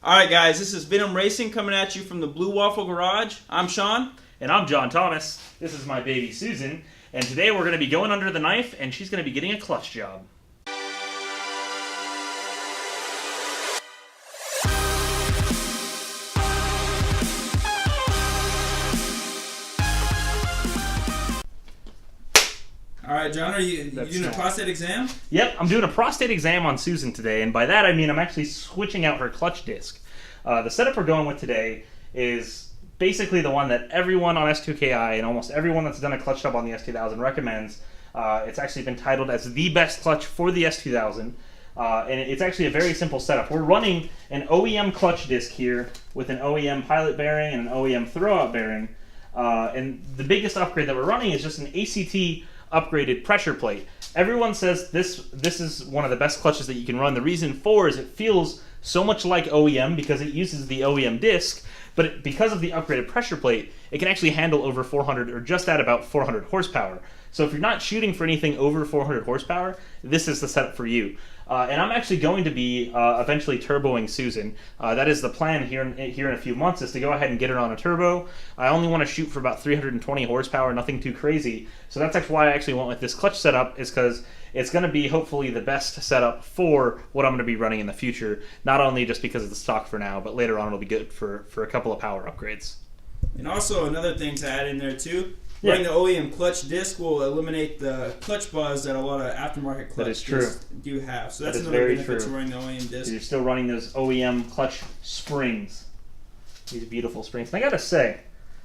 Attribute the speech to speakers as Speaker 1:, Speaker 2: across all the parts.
Speaker 1: Alright guys, this is Vedem Racing coming at you from the Blue Waffle Garage. I'm Sean.
Speaker 2: And I'm John Thomas. This is my baby Susan. And today we're going to be going under the knife and she's going to be getting a clutch job.
Speaker 1: Alright John, are you doing a prostate exam?
Speaker 2: Yep, I'm doing a prostate exam on Susan today, and by that I mean I'm actually switching out her clutch disc. The setup we're going with today is basically the one that everyone on S2KI and almost everyone that's done a clutch job on the S2000 recommends. It's actually been titled as the best clutch for the S2000, and it's actually a very simple setup. We're running an OEM clutch disc here with an OEM pilot bearing and an OEM throwout bearing, and the biggest upgrade that we're running is just an ACT upgraded pressure plate. Everyone says this is one of the best clutches that you can run. The reason for is it feels so much like OEM because it uses the OEM disc, but because of the upgraded pressure plate, it can actually handle over 400 or just at about 400 horsepower. So if you're not shooting for anything over 400 horsepower, this is the setup for you. And I'm actually going to be eventually turboing Susan. That is the plan here in a few months, is to go ahead and get her on a turbo. I only want to shoot for about 320 horsepower, nothing too crazy. So that's actually why I actually went with this clutch setup, is because it's going to be hopefully the best setup for what I'm going to be running in the future. Not only just because of the stock for now, but later on it'll be good for a couple of power upgrades.
Speaker 1: And also another thing to add in there too, running the OEM clutch disc will eliminate the clutch buzz that a lot of aftermarket clutch discs do have. So that's another benefit to running the OEM disc.
Speaker 2: So you're still running those OEM clutch springs. These beautiful springs. And I gotta say,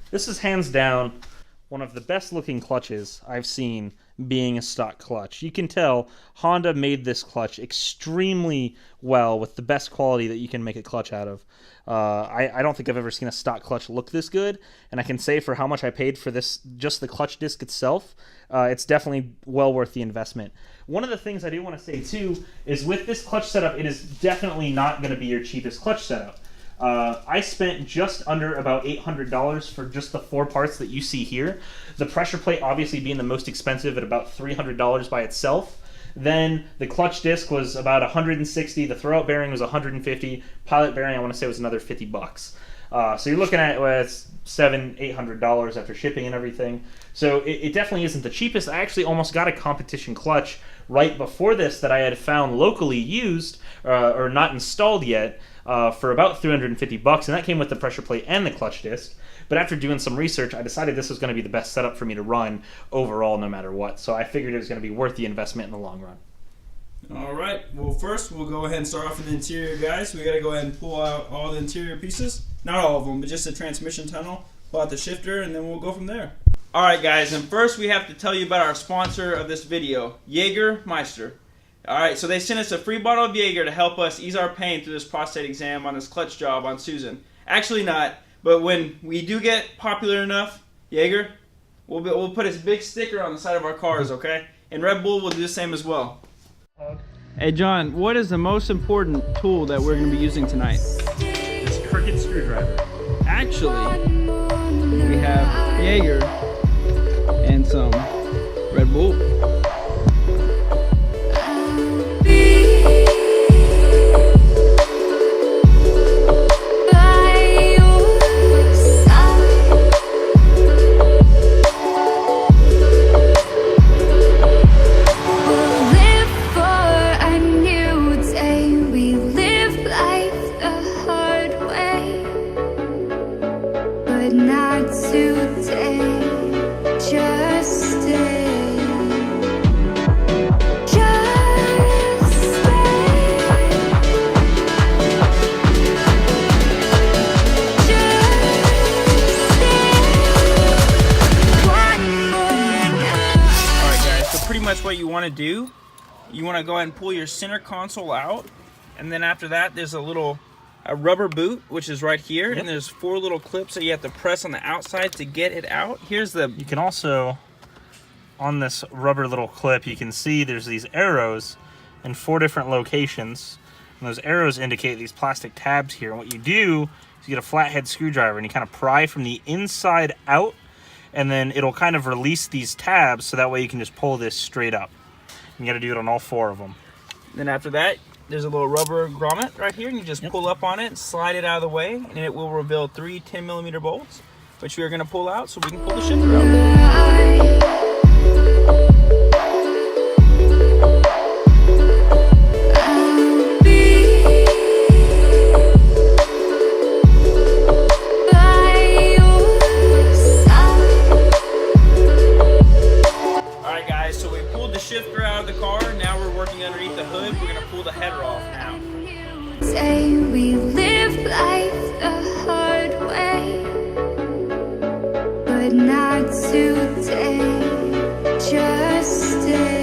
Speaker 2: this is hands down one of the best looking clutches I've seen being a stock clutch. You can tell Honda made this clutch extremely well with the best quality that you can make a clutch out of. I don't think I've ever seen a stock clutch look this good, and I can say for how much I paid for this, just the clutch disc itself, it's definitely well worth the investment. One of the things I do want to say too is with this clutch setup, it is definitely not going to be your cheapest clutch setup. I spent just under about $800 for just the 4 parts that you see here. The pressure plate obviously being the most expensive at about $300 by itself. Then the clutch disc was about $160, the throwout bearing was $150, pilot bearing I want to say was another $50. So you're looking at $700-800 after shipping and everything. So it definitely isn't the cheapest. I actually almost got a competition clutch right before this that I had found locally used or not installed yet for about $350, and that came with the pressure plate and the clutch disc. But after doing some research, I decided this was going to be the best setup for me to run overall no matter what. So I figured it was going to be worth the investment in the long run.
Speaker 1: Alright, well first we'll go ahead and start off with the interior, guys. We got to go ahead and pull out all the interior pieces. Not all of them, but just the transmission tunnel. Pull out the shifter, and then we'll go from there. Alright guys, and first we have to tell you about our sponsor of this video, Jägermeister. Alright, so they sent us a free bottle of Jaeger to help us ease our pain through this prostate exam on this clutch job on Susan. Actually not, but when we do get popular enough, Jaeger, we'll put a big sticker on the side of our cars, okay? And Red Bull will do the same as well. Hey John, what is the most important tool that we're going to be using tonight?
Speaker 2: This crooked screwdriver.
Speaker 1: Actually, we have Jaeger and some Red Bull. What you want to do, you want to go ahead and pull your center console out, and then after that there's a rubber boot which is right here. Yep. And there's 4 little clips that you have to press on the outside to get it out. You can also, on this rubber little clip, you can see there's these arrows in 4 different locations, and those arrows indicate these plastic tabs here. And what you do is you get a flathead screwdriver and you kind of pry from the inside out, and then it'll kind of release these tabs so that way you can just pull this straight up. You got to do it on all 4 of them. Then after that, there's a little rubber grommet right here, and you just pull up on it, slide it out of the way, and it will reveal 3 10mm bolts, which we are going to pull out so we can pull the shifter out. Shifter out of the car. Now we're working underneath the hood. We're going to pull the header off now.
Speaker 3: Say we live life the hard way, but not today. Just stay.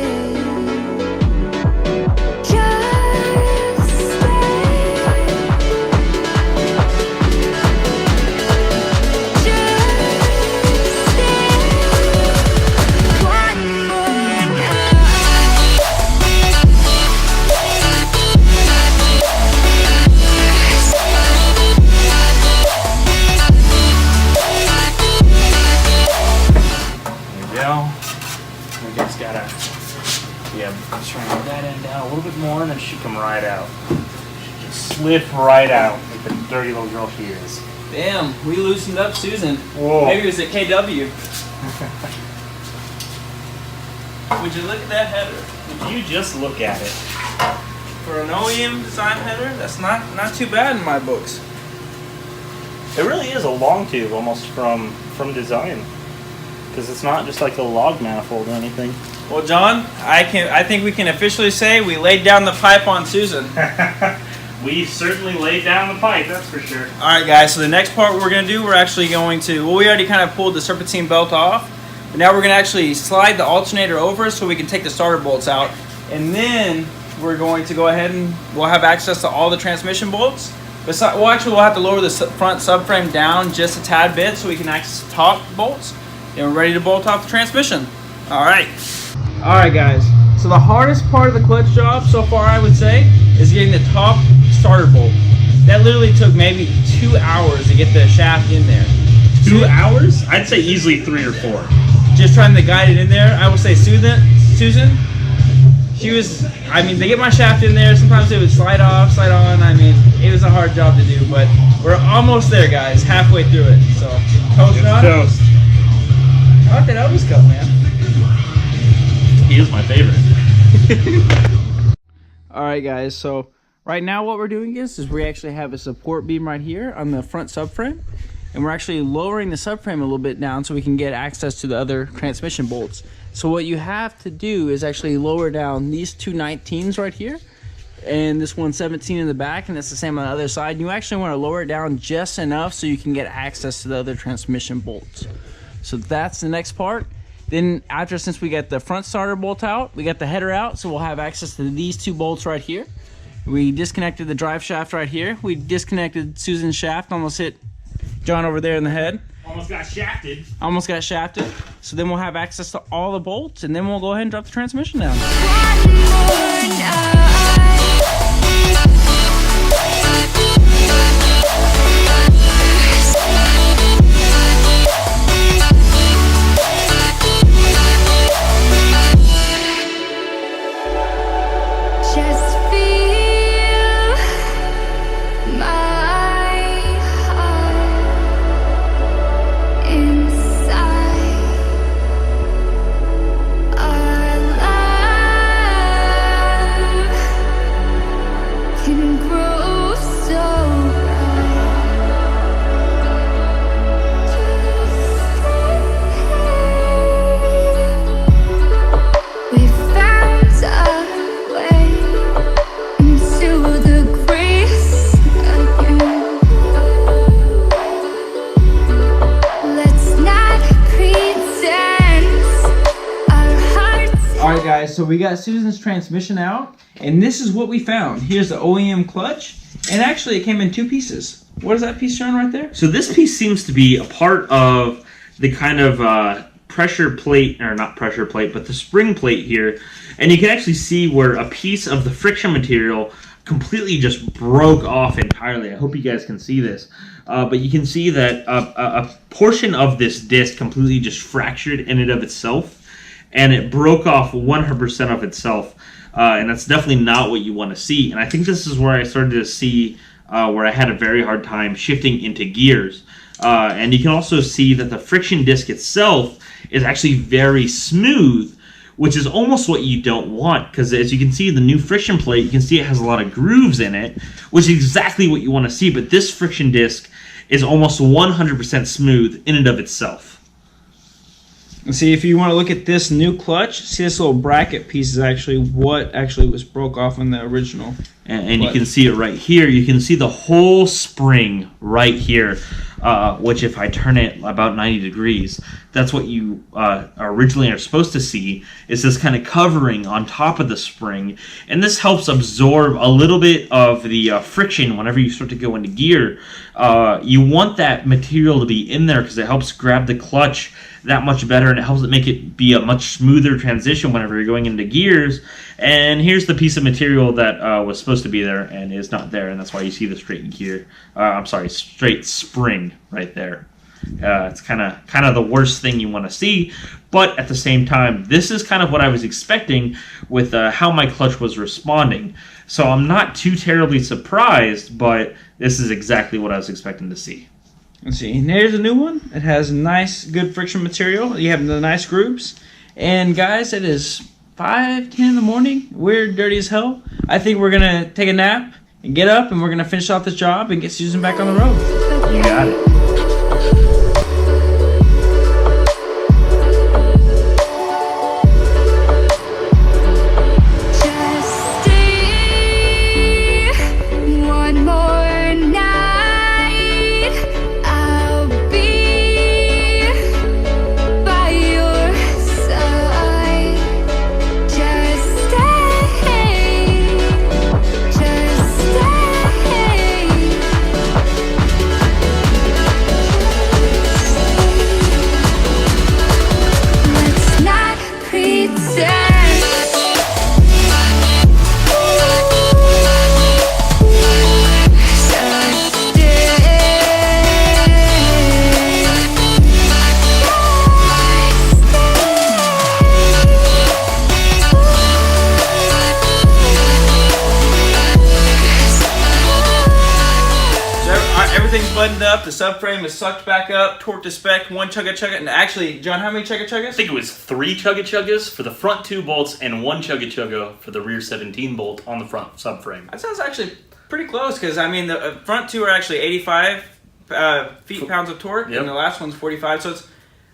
Speaker 2: Shrink that end down a little bit more, and then she come right out. She just slip right out like the dirty little girl she is.
Speaker 1: Damn, we loosened up Susan.
Speaker 2: Whoa.
Speaker 1: Maybe it was at KW. Would you look at that header?
Speaker 2: Would you just look at it?
Speaker 1: For an OEM design header, that's not too bad in my books.
Speaker 2: It really is a long tube, almost from design, because it's not just like a log manifold or anything.
Speaker 1: Well, John, I think we can officially say we laid down the pipe on Susan.
Speaker 2: We certainly laid down the pipe, that's for sure.
Speaker 1: All right, guys, so the next part we're going to do, we're actually going to, well, we already kind of pulled the serpentine belt off, but now we're going to actually slide the alternator over so we can take the starter bolts out, and then we're going to go ahead and we'll have access to all the transmission bolts. We'll have to lower the front subframe down just a tad bit so we can access the top bolts, and we're ready to bolt off the transmission. All right. Alright guys, so the hardest part of the clutch job so far, I would say, is getting the top starter bolt. That literally took maybe 2 hours to get the shaft in there.
Speaker 2: 2 hours? I'd say easily 3 or 4.
Speaker 1: Just trying to guide it in there. I would say Susan, she was, I mean, they get my shaft in there, sometimes it would slide off, slide on. I mean, it was a hard job to do, but we're almost there guys, halfway through it. So, toast rod?
Speaker 2: Toast.
Speaker 1: I like that Elvis cup, man.
Speaker 2: He is my favorite.
Speaker 1: Alright guys, so right now what we're doing is we actually have a support beam right here on the front subframe, and we're actually lowering the subframe a little bit down so we can get access to the other transmission bolts. So what you have to do is actually lower down these two 19s right here and this 117 in the back, and it's the same on the other side. You actually want to lower it down just enough so you can get access to the other transmission bolts. So that's the next part. Then after, since we got the front starter bolt out, we got the header out, so we'll have access to these two bolts right here. We disconnected the drive shaft right here. We disconnected Susan's shaft, almost hit John over there in the head.
Speaker 2: Almost got shafted.
Speaker 1: Almost got shafted. So then we'll have access to all the bolts, and then we'll go ahead and drop the transmission down. So we got Susan's transmission out, and this is what we found. Here's the OEM clutch, and actually it came in two pieces. What is that piece showing right there?
Speaker 2: So this piece seems to be a part of the kind of pressure plate, or not pressure plate, but the spring plate here, and you can actually see where a piece of the friction material completely just broke off entirely. I hope you guys can see this. But you can see that a portion of this disc completely just fractured in and of itself, and it broke off 100% of itself. and that's definitely not what you want to see. And I think this is where I started to see where I had a very hard time shifting into gears. And you can also see that the friction disc itself is actually very smooth, which is almost what you don't want, because as you can see, the new friction plate, you can see it has a lot of grooves in it, which is exactly what you want to see. But this friction disc is almost 100% smooth in and of itself.
Speaker 1: And see, if you want to look at this new clutch, see this little bracket piece is actually what actually was broke off in the original.
Speaker 2: And you can see it right here. You can see the whole spring right here, which if I turn it about 90 degrees, that's what you originally are supposed to see, is this kind of covering on top of the spring. And this helps absorb a little bit of the friction whenever you start to go into gear. You want that material to be in there because it helps grab the clutch that much better, and it helps it make it be a much smoother transition whenever you're going into gears. And here's the piece of material that was supposed to be there and is not there, and that's why you see the straight gear. Straight spring right there. It's kind of the worst thing you want to see, but at the same time, this is kind of what I was expecting with how my clutch was responding. So I'm not too terribly surprised, but this is exactly what I was expecting to see.
Speaker 1: Let's see, and here's a new one. It has nice, good friction material. You have the nice grooves. And guys, it is 5:10 in the morning. We're dirty as hell. I think we're going to take a nap and get up, and we're going to finish off this job and get Susan back on the road.
Speaker 2: You got it.
Speaker 1: Everything's buttoned up, the subframe is sucked back up, torque to spec, one chugga-chugga, and actually, John, how many chugga-chuggas?
Speaker 2: I think it was 3 chugga-chuggas for the front 2 bolts and 1 chugga-chugga for the rear 17 bolt on the front subframe.
Speaker 1: That sounds actually pretty close, because I mean, the front 2 are actually 85 feet-pounds of torque, and the last one's 45, so it's,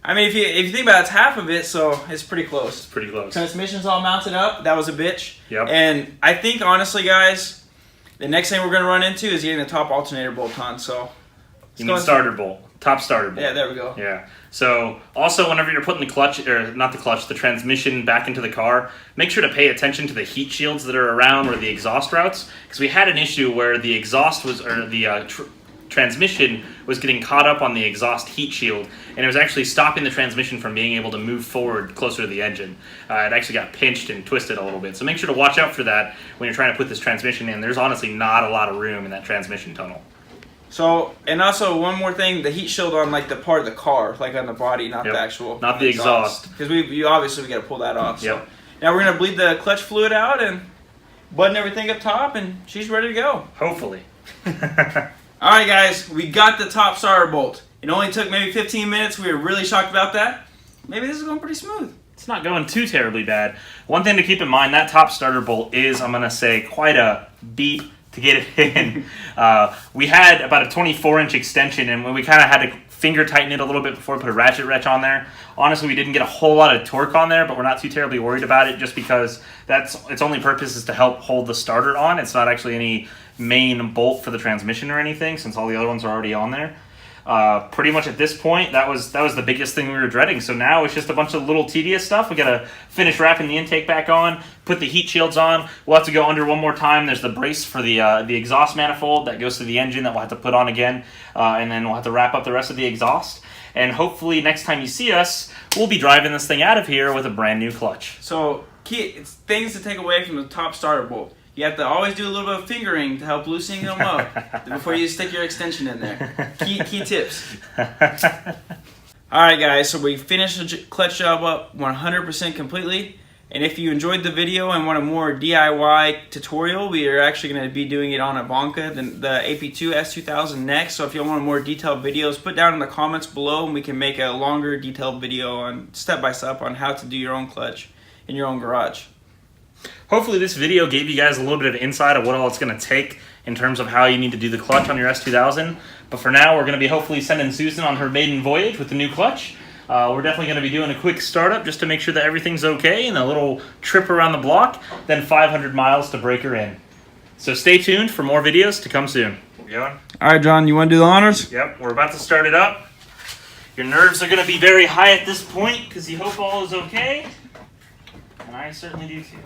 Speaker 1: I mean, if you think about it, it's half of it, so it's pretty close.
Speaker 2: It's pretty close.
Speaker 1: Transmission's all mounted up, that was a bitch.
Speaker 2: Yep.
Speaker 1: And I think, honestly, guys, the next thing we're going to run into is getting the top alternator bolt on, so...
Speaker 2: You mean starter bolt. Top starter bolt.
Speaker 1: Yeah, there we go.
Speaker 2: Yeah. So, also, whenever you're putting the clutch, or not the clutch, the transmission back into the car, make sure to pay attention to the heat shields that are around or the exhaust routes, because we had an issue where the exhaust was, or the transmission was getting caught up on the exhaust heat shield, and it was actually stopping the transmission from being able to move forward closer to the engine. It actually got pinched and twisted a little bit, so make sure to watch out for that when you're trying to put this transmission in. There's honestly not a lot of room in that transmission tunnel.
Speaker 1: So, and also one more thing, the heat shield on like the part of the car, like on the body, not the actual...
Speaker 2: Not the exhaust.
Speaker 1: Because we obviously got to pull that off. So. Now we're going to bleed the clutch fluid out and button everything up top, and she's ready to go.
Speaker 2: Hopefully.
Speaker 1: Alright guys, we got the top starter bolt. It only took maybe 15 minutes. We were really shocked about that. Maybe this is going pretty smooth.
Speaker 2: It's not going too terribly bad. One thing to keep in mind, that top starter bolt is, I'm going to say, quite a beat to get it in. We had about a 24-inch extension, and we kind of had to finger tighten it a little bit before we put a ratchet wrench on there. Honestly, we didn't get a whole lot of torque on there, but we're not too terribly worried about it just because its only purpose is to help hold the starter on. It's not actually any main bolt for the transmission or anything, since all the other ones are already on there. Pretty much at this point, that was the biggest thing we were dreading. So now it's just a bunch of little tedious stuff. We gotta finish wrapping the intake back on, put the heat shields on. We'll have to go under one more time. There's the brace for the exhaust manifold that goes to the engine that we'll have to put on again, and then we'll have to wrap up the rest of the exhaust. And hopefully next time you see us, we'll be driving this thing out of here with a brand new clutch.
Speaker 1: So it's things to take away from the top starter bolt. You have to always do a little bit of fingering to help loosening them up before you stick your extension in there. Key tips. Alright guys, so we finished the clutch job up 100% completely. And if you enjoyed the video and want a more DIY tutorial, we are actually going to be doing it on Ivanka, the AP2 S2000 next. So if you want more detailed videos, put down in the comments below and we can make a longer detailed video on step by step on how to do your own clutch in your own garage.
Speaker 2: Hopefully this video gave you guys a little bit of insight of what all it's going to take in terms of how you need to do the clutch on your S2000. But for now, we're going to be hopefully sending Susan on her maiden voyage with the new clutch. We're definitely going to be doing a quick startup just to make sure that everything's okay and a little trip around the block, then 500 miles to break her in. So stay tuned for more videos to come soon. We're going?
Speaker 1: All right, John, you want to do the honors?
Speaker 2: Yep, we're about to start it up. Your nerves are going to be very high at this point because you hope all is okay. And I certainly do too.